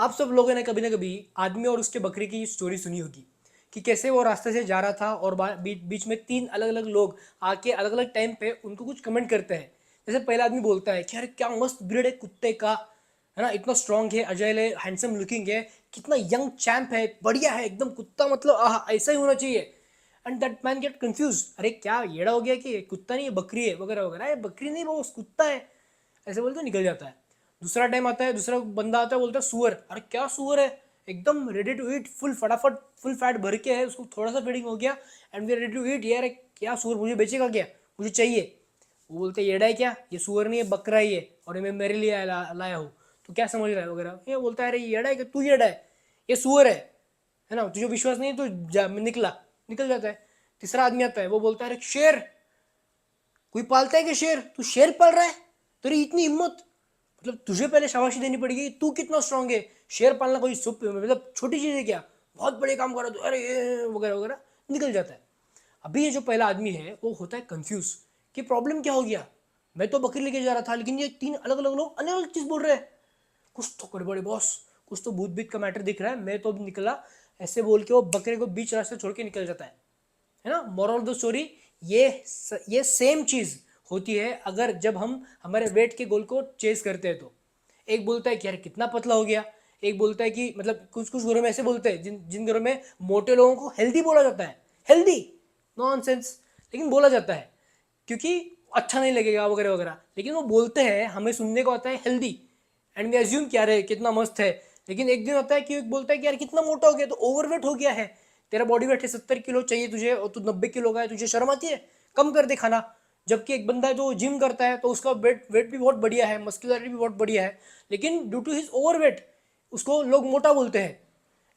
आप सब लोगों ने कभी ना कभी आदमी और उसके बकरी की स्टोरी सुनी होगी कि कैसे वो रास्ते से जा रहा था और बीच में तीन अलग अलग लोग आके अलग अलग टाइम पे उनको कुछ कमेंट करते हैं। जैसे पहला आदमी बोलता है कि यार क्या मस्त ब्रीड है कुत्ते का, है ना, इतना स्ट्रांग है, अजाइल है, हैंडसम लुकिंग है, कितना यंग चैम्प है, बढ़िया है एकदम कुत्ता, मतलब ऐसा ही होना चाहिए। And that main get confuse, अरे क्या येड़ा हो गया कि ये कुत्ता नहीं, ये बकरी है वगैरह वगैरह, ये बकरी नहीं वो कुत्ता है, ऐसे बोलते निकल जाता है। दूसरा टाइम आता है, दूसरा बंदा आता है, बोलता है सुअर, अरे क्या सुअर है, एकदम रेडी टू ईट, फुल फटाफट फुल फैट भर के है, उसको थोड़ा सा फीडिंग हो गया and we ready to eat, यार क्या सुअर, मुझे बेचेगा क्या, मुझे चाहिए। वो बोलते येड़ा है क्या, ये सुअर नहीं है बकरा ही है और ये मैं मेरे लिए लाया हूँ, तो क्या समझ रहा है वगैरह। ये बोलता है अरे येड़ा है कि तू येड़ा है, ये सुअर है ना, तुझे विश्वास नहीं है तो जा, निकल जाता है। तीसरा आदमी आता है, वो बोलता है अरे शेर, कोई पालता है कि शेर, तू शेर पाल रहा है, तेरी इतनी हिम्मत, मतलब तुझे पहले शाबाशी देनी पड़ेगी, तू कितना स्ट्रांग है, शेर पालना कोई सुप मतलब छोटी चीज़ है क्या, बहुत बड़े काम कर रहा तू, अरे ये वगैरह वगैरह, निकल जाता है। अभी ये जो पहला आदमी है वो होता है कंफ्यूज कि प्रॉब्लम क्या हो गया, मैं तो बकरी लेके जा रहा था लेकिन ये तीन अलग अलग लोग अलग अलग चीज़ बोल रहे हैं, कुछ तो गड़बड़े बॉस, कुछ तो भूत भीत का मैटर दिख रहा है, मैं तो अभी निकला, ऐसे बोल के वो बकरे को बीच रास्ते छोड़ के निकल जाता है ना। मोरल ऑफ द स्टोरी, ये सेम चीज होती है अगर जब हम हमारे वेट के गोल को चेस करते हैं तो। एक बोलता है कि यार कितना पतला हो गया, एक बोलता है कि मतलब कुछ कुछ घरों में ऐसे बोलते हैं जिन जिन घरों में मोटे लोगों को हेल्दी बोला जाता है, हेल्दी, नॉनसेंस, लेकिन बोला जाता है क्योंकि अच्छा नहीं लगेगा वगैरह वगैरह, लेकिन वो बोलते हैं, हमें सुनने को आता है हेल्दी एंड वी अज्यूम क्या रहे कितना मस्त है। लेकिन एक दिन होता है कि एक बोलता है कि यार कितना मोटा हो गया, तो ओवरवेट हो गया है, तेरा बॉडी वेट है 70 किलो चाहिए तुझे और तू 90 किलो का है, तुझे शर्म आती है, कम कर दे खाना। जबकि एक बंदा है जो जिम करता है तो उसका वेट वेट भी बहुत बढ़िया है, मस्कुलरिटी भी बहुत बढ़िया है, लेकिन ड्यू टू हिज ओवरवेट उसको लोग मोटा बोलते हैं।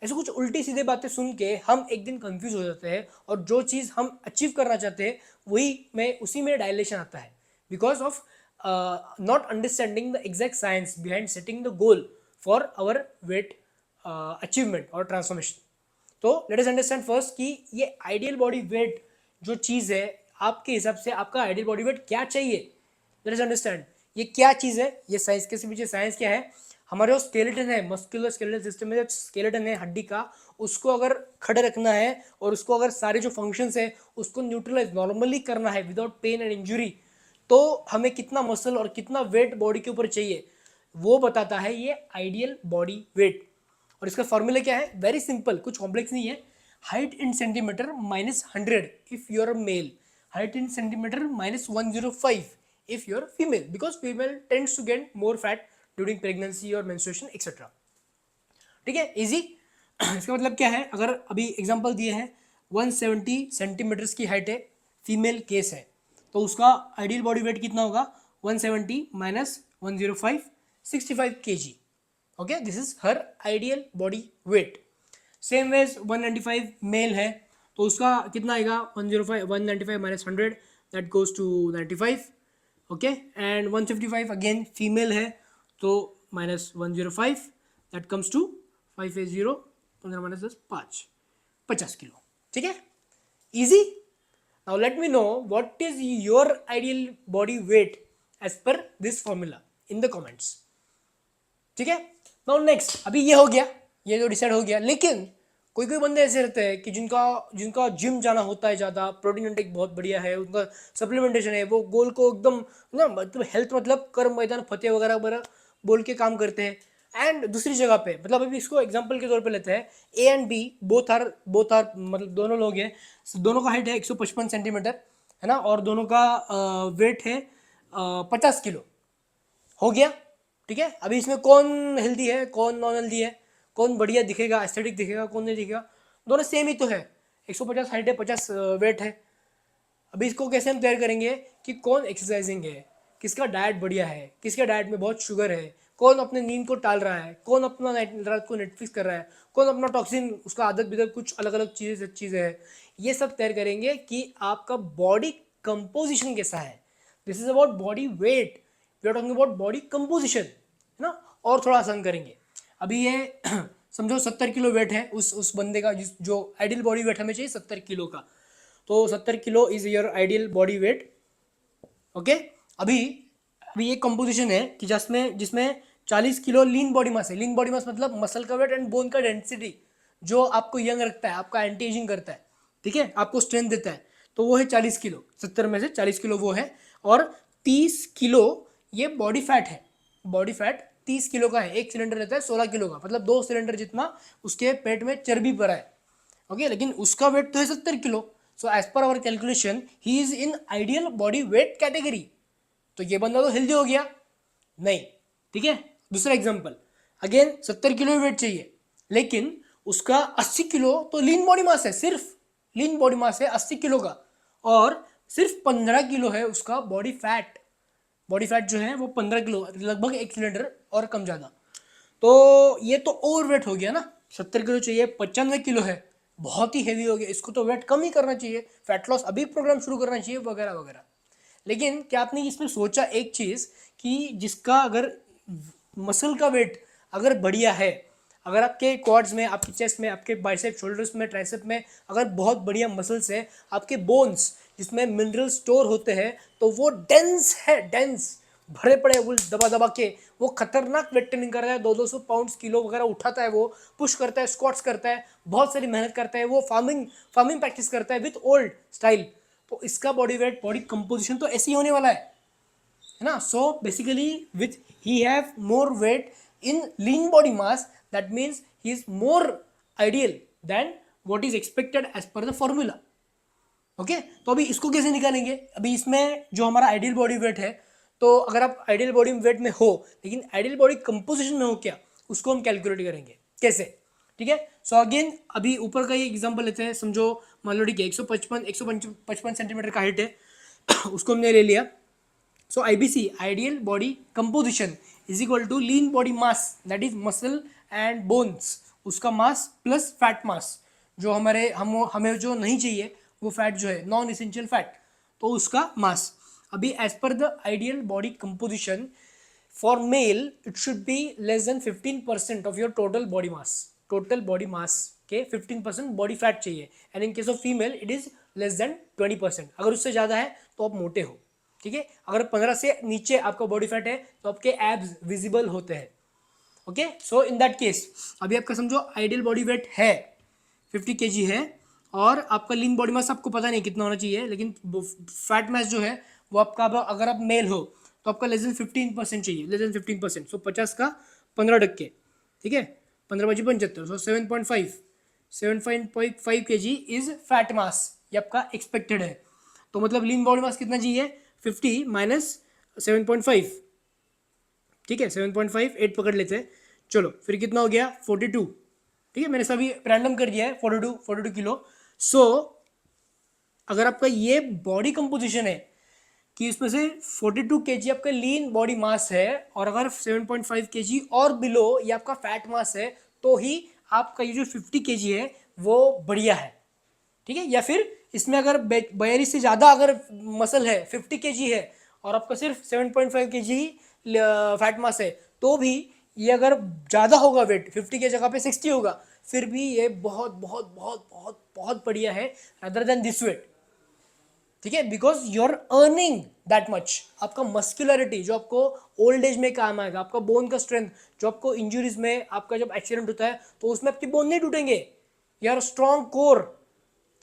ऐसे कुछ उल्टी सीधे बातें सुन के हम एक दिन कंफ्यूज हो जाते हैं और जो चीज़ हम अचीव करना चाहते हैं वही में उसी में डायलेशन आता है, because of not understanding the exact science behind setting the goal for our weight achievement और ट्रांसफॉर्मेशन। तो लेट अस अंडरस्टैंड फर्स्ट कि ये आइडियल बॉडी वेट जो चीज़ है, आपके हिसाब से आपका आइडियल बॉडी वेट क्या चाहिए, लेट अस अंडरस्टैंड ये क्या चीज़ है, ये साइंस के पीछे साइंस क्या है। हमारे जो स्केलेटन है, मस्कुलर स्केलेटल सिस्टम में जो स्केलेटन है हड्डी का, उसको अगर खड़े रखना है और उसको अगर सारे जो फंक्शंस है उसको न्यूट्रलाइज नॉर्मली करना है विदाउट पेन एंड इंजुरी, तो हमें कितना मसल और कितना वेट बॉडी के ऊपर चाहिए वो बताता है ये आइडियल बॉडी वेट। और इसका फॉर्मूला क्या है, वेरी सिंपल, कुछ कॉम्प्लेक्स नहीं है। Height in centimetre -100 if you are male, height in centimetre -105 if you're female, because female tends to gain more fat during pregnancy or menstruation etc. ठीक है, easy. इसका मतलब क्या है, अगर अभी एग्जांपल दिए हैं 170 सेंटीमीटर्स की हाइट है, फीमेल केस है, तो उसका आइडियल बॉडी वेट कितना होगा, 170 minus 105, 65 kg। Okay, this is her ideal body weight. Same वेज 195 मेल है तो उसका कितना आएगा, 105 195 minus 100, that goes to 95। Okay, and 155 again female है तो minus 105, that comes to 580, 15 minus 10 5, 50 kilo. ठीक है, easy. Now let me know what is your ideal body weight as per this formula in the comments. ठीक है, now next, अभी ये हो गया, ये तो डिसाइड हो गया, लेकिन कोई कोई बंदे ऐसे रहते हैं कि जिनका जिनका जिम जाना होता है ज़्यादा, प्रोटीन इंटेक बहुत बढ़िया है, उनका सप्लीमेंटेशन है, वो गोल को एकदम ना, मतलब हेल्थ मतलब कर्म मैदान फतेह वगैरह वगैरह बोल के काम करते हैं। एंड दूसरी जगह पे, मतलब अभी इसको एग्जांपल के तौर पे लेते हैं, A and B both are मतलब दोनों लोग हैं, दोनों का हाइट है 155 सेंटीमीटर, है ना, और दोनों का वेट है 50 किलो। हो गया, ठीक है। अभी इसमें कौन हेल्दी है कौन नॉन हेल्दी है, कौन बढ़िया दिखेगा, एस्थेटिक दिखेगा, कौन नहीं दिखेगा, दोनों सेम ही तो है, 150 हाइट है 50 वेट है। अभी इसको कैसे हम तैयार करेंगे कि कौन एक्सरसाइजिंग है, किसका डाइट बढ़िया है, किसके डाइट में बहुत शुगर है, कौन अपने नींद को टाल रहा है, कौन अपना रात को नेटफ्लिक्स कर रहा है, कौन अपना टॉक्सिन उसका आदत बिदत कुछ अलग अलग चीज़ें है, ये सब तैयार करेंगे कि आपका बॉडी कंपोजिशन कैसा है। This is about body weight, we are talking about body composition, है ना। और थोड़ा आसान करेंगे, अभी ये समझो 70 किलो वेट है उस बंदे का, जो आइडियल बॉडी वेट हमें चाहिए 70 किलो का, तो 70 kilo is your ideal body wait. Okay, अभी अभी ये कंपोजिशन है कि जिसमें जिसमें 40 किलो लीन बॉडी मास है। लीन बॉडी मास मतलब मसल का वेट एंड बोन का डेंसिटी, जो आपको यंग रखता है, आपका एंटी एजिंग करता है, ठीक है, आपको स्ट्रेंथ देता है, तो वो है 40 किलो। 70 में से 40 किलो वो है। और 30 किलो ये बॉडी फैट है। बॉडी फैट 30 किलो का है। एक सिलेंडर रहता है 16 किलो का, मतलब 2 सिलेंडर जितना उसके पेट में चर्बी भरा है। ओके, लेकिन उसका वेट तो है 70 kilo. So as per our calculation he is in ideal body weight category. तो ये बंदा तो हेल्दी हो गया नहीं, ठीक है। दूसरा एग्जांपल, अगेन 70 किलो वेट चाहिए, लेकिन उसका 80 किलो तो लीन बॉडी मास है, सिर्फ लीन बॉडी मास है 80 किलो का, और सिर्फ 15 किलो है उसका बॉडी फैट। बॉडी फैट जो है वो 15 किलो, लगभग एक सिलेंडर और कम ज़्यादा। तो ये तो ओवर वेट हो गया ना। 70 किलो चाहिए, 95 किलो है, बहुत ही हेवी हो गया, इसको तो वेट कम ही करना चाहिए, फैट लॉस अभी प्रोग्राम शुरू करना चाहिए, वगैरह वगैरह। लेकिन क्या आपने इसमें सोचा एक चीज़ कि जिसका अगर मसल का वेट अगर बढ़िया है, अगर आपके क्वाड्स में, आपके चेस्ट में, आपके बाइसेप, शोल्डर्स में, ट्राइसेप में अगर बहुत बढ़िया मसल्स है, आपके बोन्स जिसमें मिनरल स्टोर होते हैं, तो वो डेंस है, डेंस भरे पड़े, वो दबा दबा के वो खतरनाक वेट ट्रेनिंग कर रहा है, 200 पाउंड्स किलो वगैरह उठाता है, वो पुश करता है, स्क्वाट्स करता है, बहुत सारी मेहनत करता है, वो फार्मिंग प्रैक्टिस करता है विथ ओल्ड स्टाइल। तो इसका बॉडी वेट, बॉडी कंपोजिशन तो ऐसे ही होने वाला है ना। So basically with he have more weight in lean body mass, that means he is more ideal than what is expected as per the formula. Okay, तो अभी इसको कैसे निकालेंगे? अभी इसमें जो हमारा आइडियल बॉडी वेट है, तो अगर आप आइडियल बॉडी वेट में हो लेकिन आइडियल बॉडी कंपोजिशन में हो क्या, उसको हम कैलकुलेट करेंगे कैसे, ठीक है। सो अगेन अभी ऊपर का ये एग्जांपल लेते हैं, समझो मान लो ठीक है 155 सेंटीमीटर का हाइट है उसको हमने ले लिया। So IBC, ideal body composition, is equal to lean body mass, that is muscle and bones, उसका मास प्लस फैट मास, जो हमें जो नहीं चाहिए वो फैट जो है नॉन इसेंशियल फैट, तो उसका मास। अभी as per the ideal body composition for male it should be less than 15% of your total body mass. Total body mass के 15% बॉडी फैट चाहिए, and in case of female it is less than 20%। अगर उससे ज़्यादा है तो आप मोटे हो, ठीक है। अगर 15 से नीचे आपका बॉडी फैट है तो आपके एब्स विजिबल होते हैं। Okay, so in that case अभी आपका समझो आइडियल बॉडी वेट है 50 kg है, और आपका लीन बॉडी मास आपको पता नहीं कितना होना चाहिए, लेकिन फैट मास जो है वो आपका, अगर आप मेल हो तो आपका लेस देन 15% चाहिए, लेस देन 15%। सो 50 का 15%, ठीक है, 15 बजी 75, सो 7.5 kg इज फैट मास, ये आपका एक्सपेक्टेड है। तो मतलब लीन बॉडी मास कितना चाहिए, 50 माइनस 7.5, ठीक है, 7.5 8 पकड़ लेते हैं, चलो फिर कितना हो गया 42, ठीक है, मैंने सभी रैंडम कर दिया है, 42 किलो। सो अगर आपका ये बॉडी कंपोजिशन है कि इसमें से 42 kg आपका लीन बॉडी मास है, और अगर 7.5 kg और बिलो ये आपका फैट मास है, तो ही आपका ये जो 50 kg है वो बढ़िया है, ठीक है। या फिर इसमें अगर 42 से ज़्यादा अगर मसल है, 50 kg है, और आपका सिर्फ 7.5 kg फैट मास है, तो भी ये अगर ज़्यादा होगा वेट, 50 की जगह पे 60 होगा, फिर भी ये बहुत बहुत बहुत बहुत बहुत बढ़िया है अदर देन दिस वेट, ठीक है, because you are earning that much. आपका मस्कुलरिटी जो आपको ओल्ड एज में काम आएगा, आपका बोन का स्ट्रेंथ जो आपको इंजुरीज में, आपका जब एक्सीडेंट होता है तो उसमें आपकी बोन नहीं टूटेंगे, यार स्ट्रॉन्ग कोर,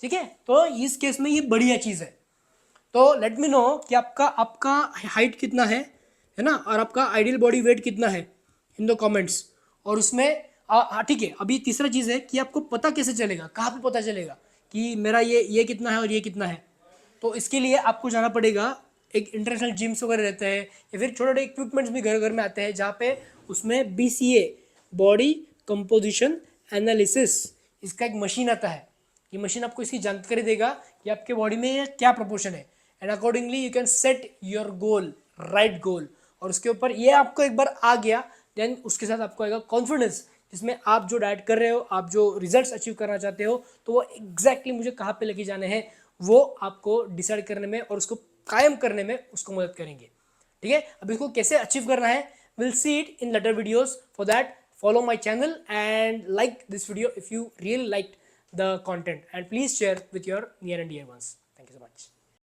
ठीक है। तो इस केस में ये बढ़िया चीज़ है। तो लेट मी नो कि आपका आपका हाइट कितना है ना, और आपका आइडियल बॉडी वेट कितना है इन द कमेंट्स। और उसमें हाँ ठीक है, अभी तीसरा चीज़ है कि आपको पता कैसे चलेगा, कहाँ पे पता चलेगा कि मेरा ये कितना है और ये कितना है। तो इसके लिए आपको जाना पड़ेगा, एक इंटरनेशनल जिम्स वगैरह रहते हैं, या फिर छोटे छोटे इक्विपमेंट्स भी घर घर में आते हैं, जहाँ पे उसमें BCA, बॉडी कंपोजिशन एनालिसिस, इसका एक मशीन आता है। ये मशीन आपको इसकी जानकारी देगा कि आपके बॉडी में क्या प्रोपोर्शन है, and accordingly you can set your goal, right goal. और उसके ऊपर ये आपको एक बार आ गया, देन उसके साथ आपको आएगा कॉन्फिडेंस, जिसमें आप जो डाइट कर रहे हो, आप जो रिजल्ट्स अचीव करना चाहते हो, तो वो एग्जैक्टली मुझे कहाँ पे लेके जाने हैं, वो आपको डिसाइड करने में और उसको कायम करने में उसको मदद करेंगे, ठीक है। अब इसको कैसे अचीव करना है, will see it in later videos. For that follow my channel and like this video if you really liked the content, and please share with your near and dear ones. Thank you so much.